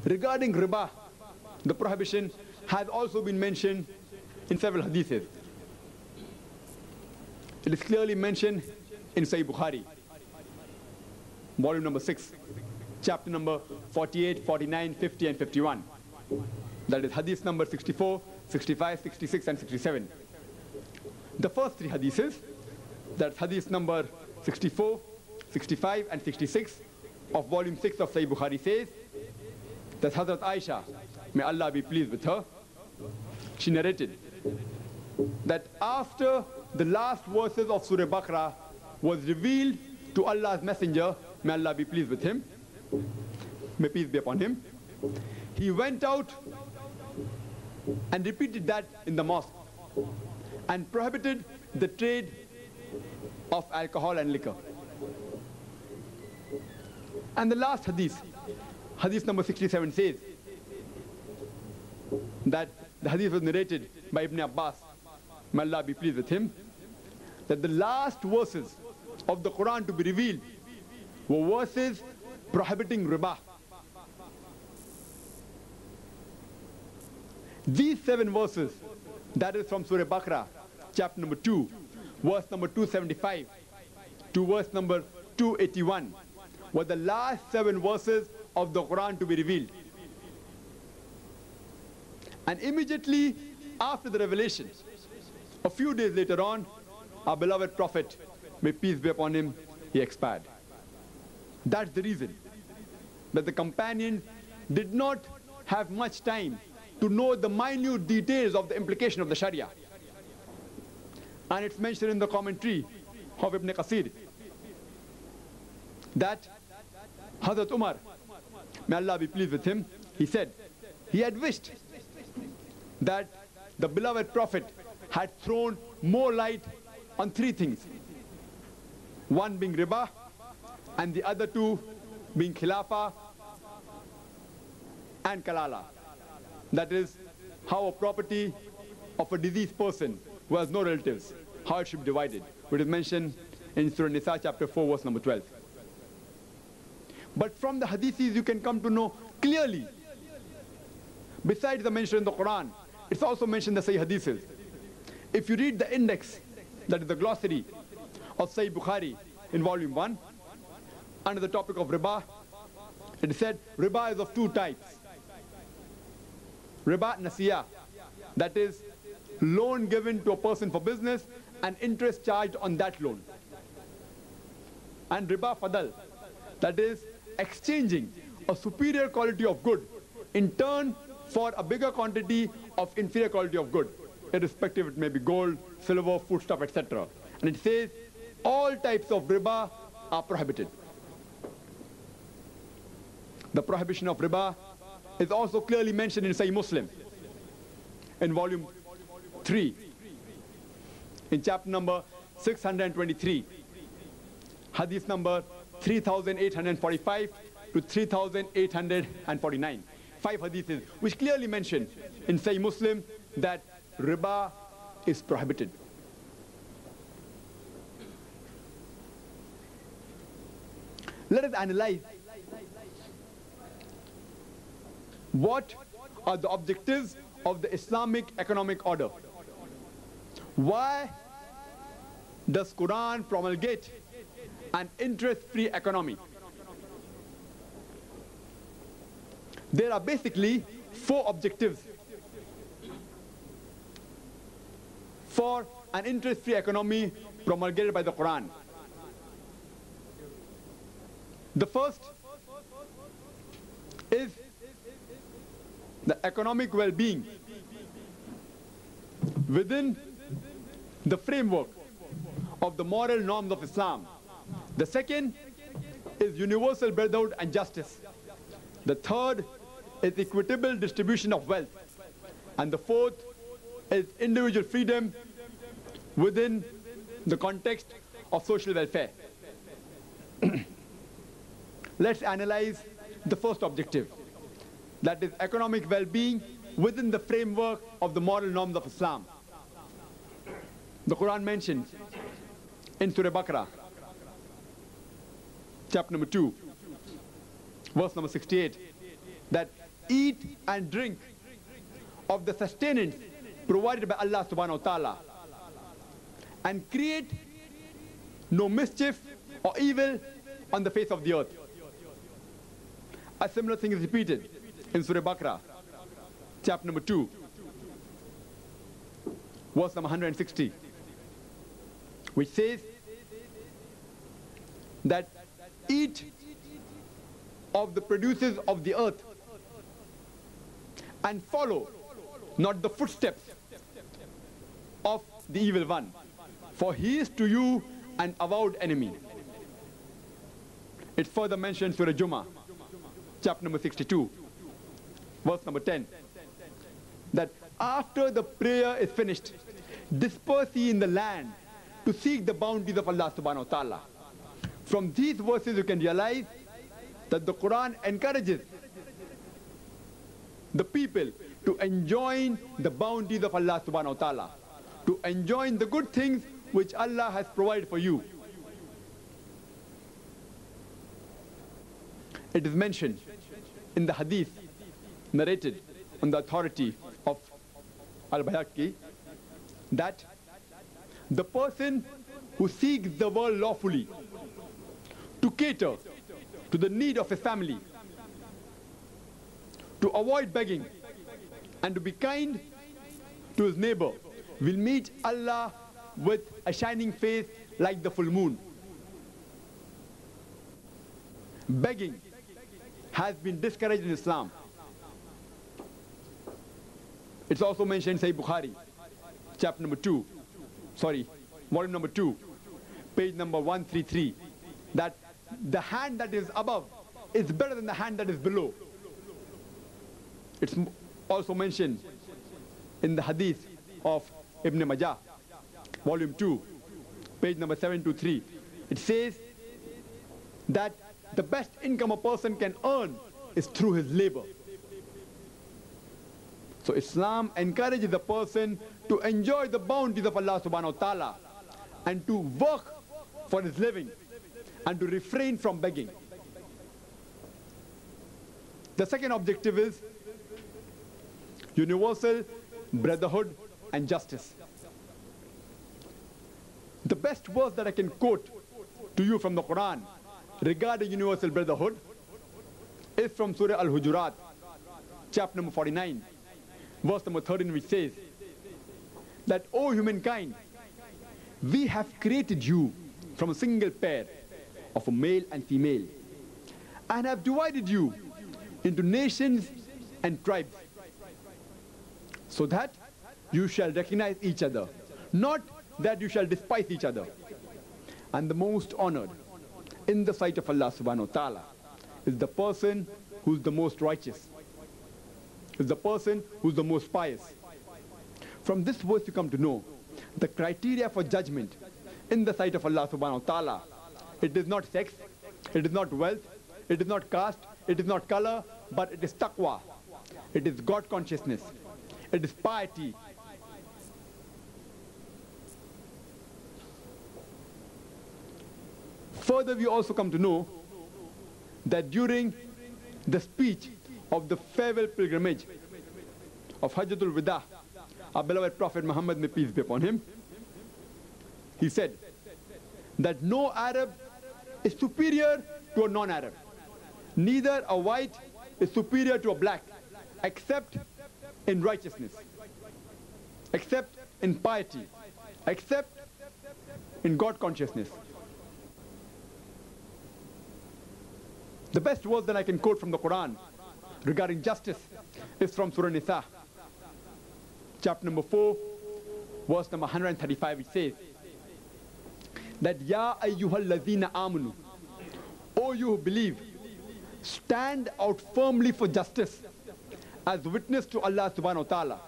Regarding riba, the prohibition has also been mentioned in several hadiths. It is clearly mentioned in Sahih Bukhari, volume number 6, chapter number 48, 49, 50 and 51. That is hadith number 64, 65, 66 and 67. The first three hadiths, that's hadith number 64, 65 and 66 of volume 6 of Sahih Bukhari, says that Hazrat Aisha, may Allah be pleased with her, she narrated that after the last verses of Surah Baqarah was revealed to Allah's messenger, may Allah be pleased with him, may peace be upon him, he went out and repeated that in the mosque and prohibited the trade of alcohol and liquor. And the last hadith, hadith number 67, says that the hadith was narrated by Ibn Abbas, may Allah be pleased with him, that the last verses of the Qur'an to be revealed were verses prohibiting riba. These 7 verses, that is from Surah Baqarah, chapter number 2, verse number 275 to verse number 281, were the last 7 verses of the Qur'an to be revealed. And immediately after the revelation, a few days later on, our beloved Prophet, may peace be upon him, he expired. That's the reason that the companions did not have much time to know the minute details of the implication of the Sharia. And it's mentioned in the commentary of Ibn Qasir that Hazrat Umar, may Allah be pleased with him, he said he had wished that the beloved Prophet had thrown more light on 3 things. One being riba, and the other 2 being khilafah and kalala. That is, how a property of a deceased person who has no relatives, how it should be divided, which is mentioned in Surah Nisa chapter 4 verse number 12. But from the hadiths you can come to know clearly, besides the mention in the Quran, it's also mentioned in the Sahih hadiths. If you read the index, that is the glossary of Sahih Bukhari in volume 1, under the topic of riba, it is said riba is of 2 types. Riba nasiya, that is loan given to a person for business and interest charged on that loan. And riba fadal, that is exchanging a superior quality of good in turn for a bigger quantity of inferior quality of good, irrespective it may be gold, silver, foodstuff, etc. And it says all types of riba are prohibited. The prohibition of riba is also clearly mentioned in Sahih Muslim in volume 3, in chapter number 623, hadith number 3845 to 3849. 5 hadiths which clearly mention in Sahih Muslim that riba is prohibited. Let us analyze what are the objectives of the Islamic economic order. Why does Quran promulgate an interest-free economy? There are basically 4 objectives for an interest-free economy promulgated by the Quran. The first is the economic well-being within the framework of the moral norms of Islam. The second is universal brotherhood and justice. The third is equitable distribution of wealth. And the fourth is individual freedom within the context of social welfare. Let's analyze the first objective, that is economic well-being within the framework of the moral norms of Islam. The Quran mentions in Surah Baqarah, chapter number 2, verse number 68, that eat and drink of the sustenance provided by Allah subhanahu wa ta'ala, and create no mischief or evil on the face of the earth. A similar thing is repeated in Surah Baqarah, chapter number 2, verse number 160, which says that eat of the produces of the earth and follow not the footsteps of the evil one, for he is to you an avowed enemy. It further mentions Surah Jummah, chapter number 62, verse number 10, that after the prayer is finished, disperse ye in the land to seek the bounties of Allah subhanahu wa ta'ala. From these verses you can realize that the Quran encourages the people to enjoy the bounties of Allah subhanahu wa ta'ala, to enjoy the good things which Allah has provided for you. It is mentioned in the Hadith narrated on the authority of Al-Bayhaqi that the person who seeks the world lawfully to cater to the need of his family, to avoid begging, and to be kind to his neighbor, will meet Allah with a shining face like the full moon. Begging has been discouraged in Islam. It's also mentioned in Sahih Bukhari, chapter number 2, volume number 2, page number 133, that the hand that is above is better than the hand that is below. It's also mentioned in the Hadith of Ibn Majah, volume 2, page number 723. It says that the best income a person can earn is through his labor. So Islam encourages the person to enjoy the bounties of Allah subhanahu wa ta'ala and to work for his living and to refrain from begging. The second objective is universal brotherhood and justice. The best verse that I can quote to you from the Quran regarding universal brotherhood is from Surah Al-Hujurat, chapter number 49, verse number 13, which says that, O humankind, we have created you from a single pair of a male and female, and have divided you into nations and tribes, so that you shall recognize each other, not that you shall despise each other. And the most honored in the sight of Allah subhanahu wa ta'ala is the person who's the most righteous, is the person who's the most pious. From this verse you come to know the criteria for judgment in the sight of Allah subhanahu wa ta'ala. It is not sex, it is not wealth, it is not caste, it is not color, but it is taqwa, it is God consciousness, it is piety. Further, we also come to know that during the speech of the farewell pilgrimage of Hajjatul Wida, our beloved Prophet Muhammad, may peace be upon him, he said that no Arab is superior to a non-Arab. Neither a white is superior to a black, except in righteousness, except in piety, except in God consciousness. The best verse that I can quote from the Quran regarding justice is from Surah Nisa, chapter number 4, verse number 135, which says that, Ya ayyuhal ladhina amanu, O you who believe, stand out firmly for justice as witness to Allah subhanahu wa ta'ala,